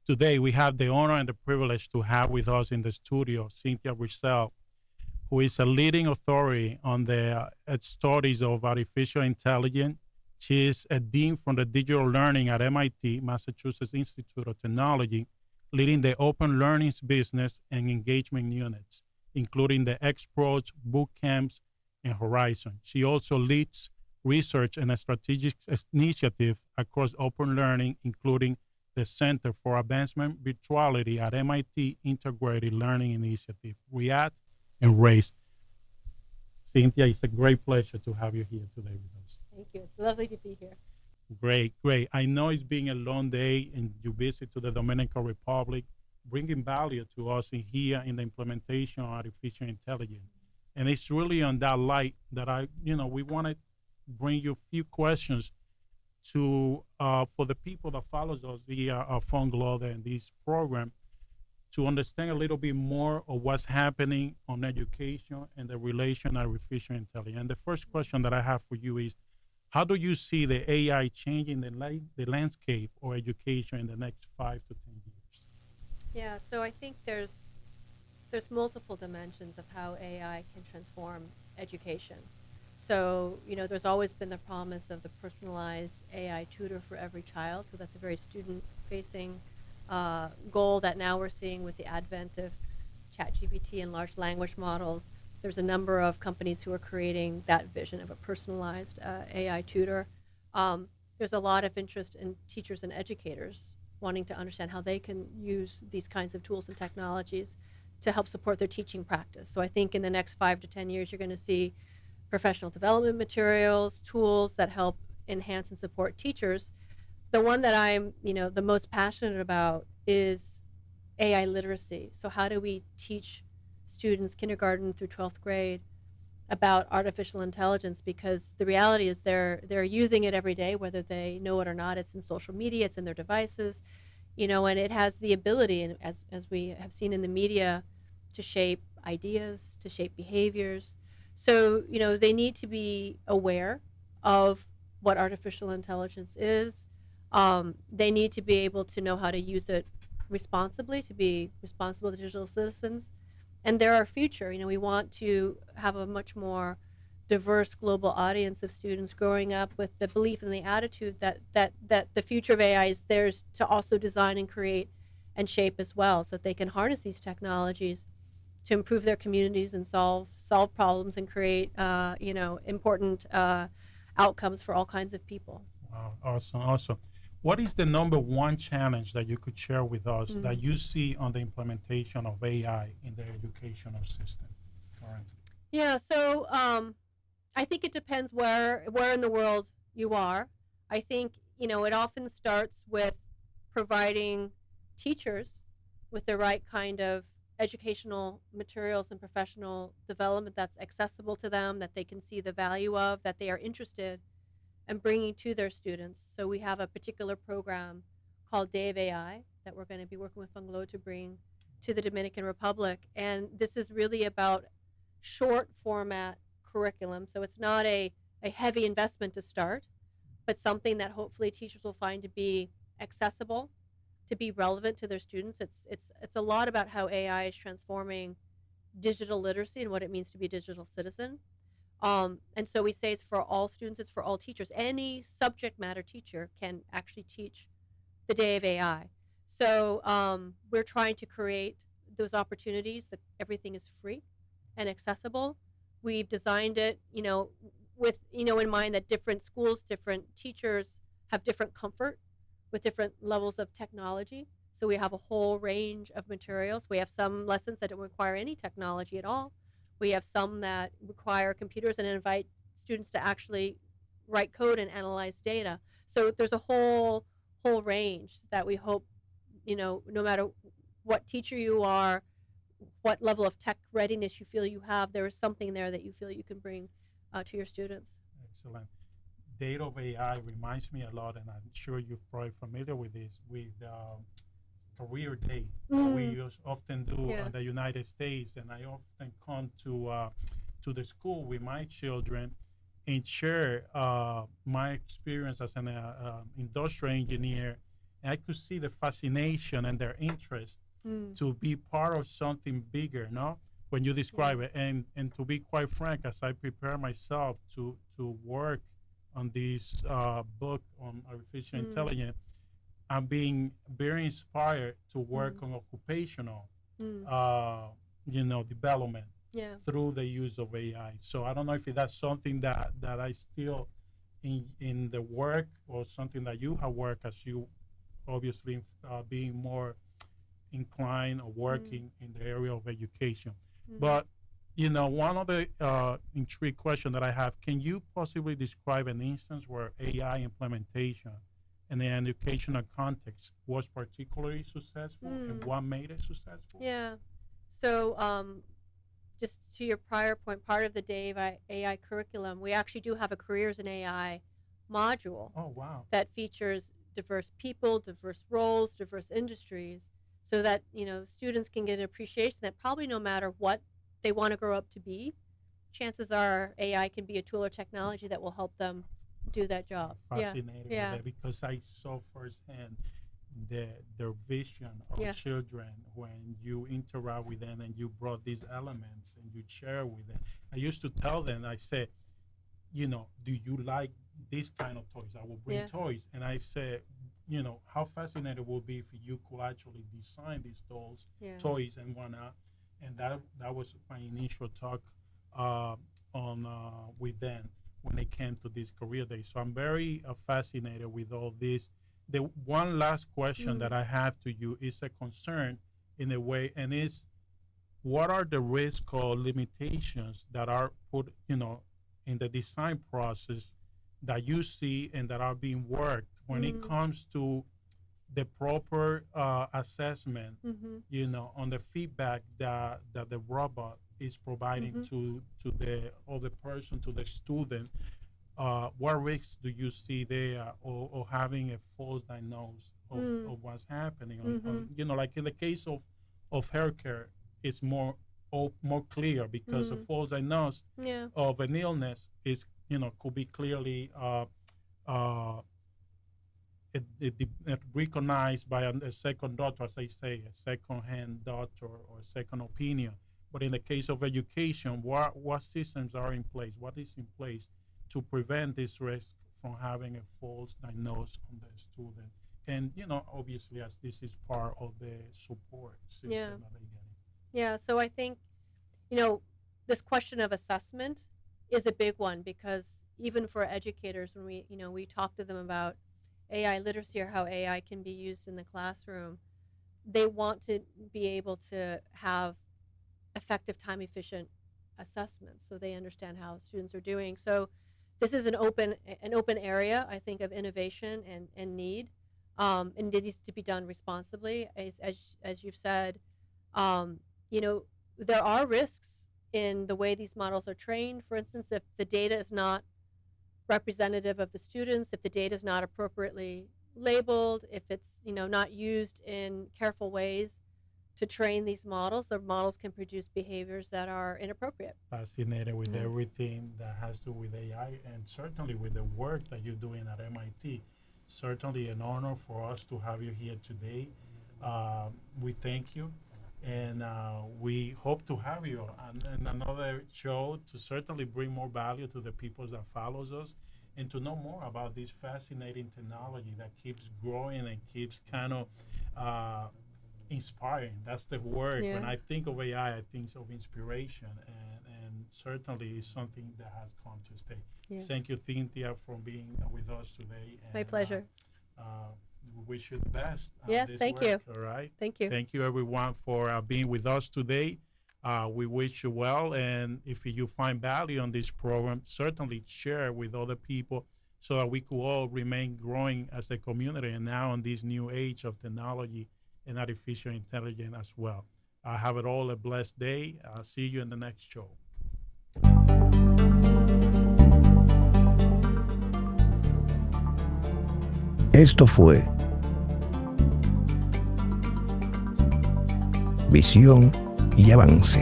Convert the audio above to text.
today we have the honor and the privilege to have with us in the studio Cynthia Breazeal, who is a leading authority on the studies of artificial intelligence. She is a dean from the digital learning at MIT, Massachusetts Institute of Technology, leading the open learning business and engagement units, including the X-Pros, boot camps, and Horizon. She also leads research and a strategic initiative across open learning, including the Center for Advancement Virtuality at MIT Integrated Learning Initiative, REACT, and RACE. Cynthia, it's a great pleasure to have you here today with us. Thank you. It's lovely to be here. Great, great. I know it's been a long day and you visit to the Dominican Republic, bringing value to us in here in the implementation of artificial intelligence. And it's really on that light that we want to bring you a few questions to for the people that follows us via Funglode and this program to understand a little bit more of what's happening on education and the relation of artificial intelligence. And the first question that I have for you is, how do you see the AI changing the landscape of education in the next 5 to 10 years? Yeah, so I think there's multiple dimensions of how AI can transform education. So, there's always been the promise of the personalized AI tutor for every child. So that's a very student-facing goal that now we're seeing with the advent of ChatGPT and large language models. There's a number of companies who are creating that vision of a personalized AI tutor. There's a lot of interest in teachers and educators wanting to understand how they can use these kinds of tools and technologies to help support their teaching practice. So I think in the next 5 to 10 years, you're going to see professional development materials, tools that help enhance and support teachers. The one that I'm, the most passionate about is AI literacy. So how do we teach students kindergarten through 12th grade about artificial intelligence? Because the reality is they're using it every day, whether they know it or not. It's in social media, it's in their devices, and it has the ability, and as we have seen in the media, to shape ideas, to shape behaviors. So, they need to be aware of what artificial intelligence is. They need to be able to know how to use it responsibly, to be responsible digital citizens. And they're our future. We want to have a much more diverse global audience of students growing up with the belief and the attitude that the future of AI is theirs to also design and create and shape as well, so that they can harness these technologies to improve their communities and solve problems and create important outcomes for all kinds of people. Wow, awesome. What is the number one challenge that you could share with us that you see on the implementation of AI in the educational system currently? Yeah, so I think it depends where in the world you are. I think, it often starts with providing teachers with the right kind of educational materials and professional development that's accessible to them, that they can see the value of, that they are interested in bringing to their students. So we have a particular program called Day of AI that we're going to be working with Funglode to bring to the Dominican Republic. And this is really about short format curriculum. So it's not a heavy investment to start, but something that hopefully teachers will find to be accessible, to be relevant to their students. It's a lot about how AI is transforming digital literacy and what it means to be a digital citizen. And so we say it's for all students, it's for all teachers. Any subject matter teacher can actually teach the Day of AI. So we're trying to create those opportunities that everything is free and accessible. We've designed it, with, in mind that different schools, different teachers have different comfort with different levels of technology. So we have a whole range of materials. We have some lessons that don't require any technology at all. We have some that require computers and invite students to actually write code and analyze data. So there's a whole range that we hope, no matter what teacher you are, what level of tech readiness you feel you have, there is something there that you feel you can bring to your students. Excellent. Day of AI reminds me a lot, and I'm sure you're probably familiar with this, with career day we often do in the United States. And I often come to the school with my children and share my experience as an industrial engineer I could see the fascination and their interest to be part of something bigger, no? When you describe it. And to be quite frank, as I prepare myself to work on this book on artificial intelligence, I'm being very inspired to work on occupational, development through the use of AI. So I don't know if that's something that I still in the work, or something that you have worked, as you obviously being more inclined or working in the area of education. But one of the intriguing question that I have, can you possibly describe an instance where AI implementation in the educational context was particularly successful, and what made it successful? Yeah. So just to your prior point, part of the AI curriculum, we actually do have a careers in AI module. Oh, wow. That features diverse people, diverse roles, diverse industries, so that students can get an appreciation that probably no matter what they want to grow up to be, chances are AI can be a tool or technology that will help them do that job. Fascinating with that, because I saw firsthand their vision of children when you interact with them and you brought these elements and you share with them. I used to tell them, I said, do you like this kind of toys? I will bring toys. And I said, how fascinating it would be if you could actually design these toys and whatnot. And that was my initial talk on with them when they came to this career day. So I'm very fascinated with all this. The one last question that I have to you is a concern in a way, and is, what are the risks or limitations that are put, in the design process that you see and that are being worked when it comes to the proper assessment, on the feedback that the robot is providing to the other person, to the student? What risks do you see there, or having a false diagnosis of what's happening? Like in the case of healthcare, it's more clear, because a false diagnosis of an illness is, could be clearly recognized by a second doctor, as I say, a second-hand doctor or a second opinion. But in the case of education, what systems are in place? What is in place to prevent this risk from having a false diagnosis on the student? And, obviously, as this is part of the support system that they're getting. Yeah, so I think, this question of assessment is a big one, because even for educators, when we talk to them about AI literacy or how AI can be used in the classroom, they want to be able to have effective, time-efficient assessments so they understand how students are doing. So this is an open area, I think, of innovation and need, and it needs to be done responsibly. As you've said, there are risks in the way these models are trained. For instance, if the data is not representative of the students, if the data is not appropriately labeled, if it's not used in careful ways to train these models, the models can produce behaviors that are inappropriate. Fascinated with everything that has to do with AI, and certainly with the work that you're doing at MIT. Certainly an honor for us to have you here today. We thank you, and we hope to have you on another show to certainly bring more value to the people that follows us, and to know more about this fascinating technology that keeps growing and keeps kind of inspiring. That's the word. When I think of AI, I think of inspiration, and certainly it's something that has come to stay. Thank you, Cynthia, for being with us today. And, my pleasure. We wish you the best. Yes, thank you. All right. Thank you. Thank you, everyone, for being with us today. We wish you well, and if you find value on this program, certainly share with other people so that we could all remain growing as a community, and now in this new age of technology and artificial intelligence as well. Have it all a blessed day. I'll see you in the next show. Esto fue Visión y Avance.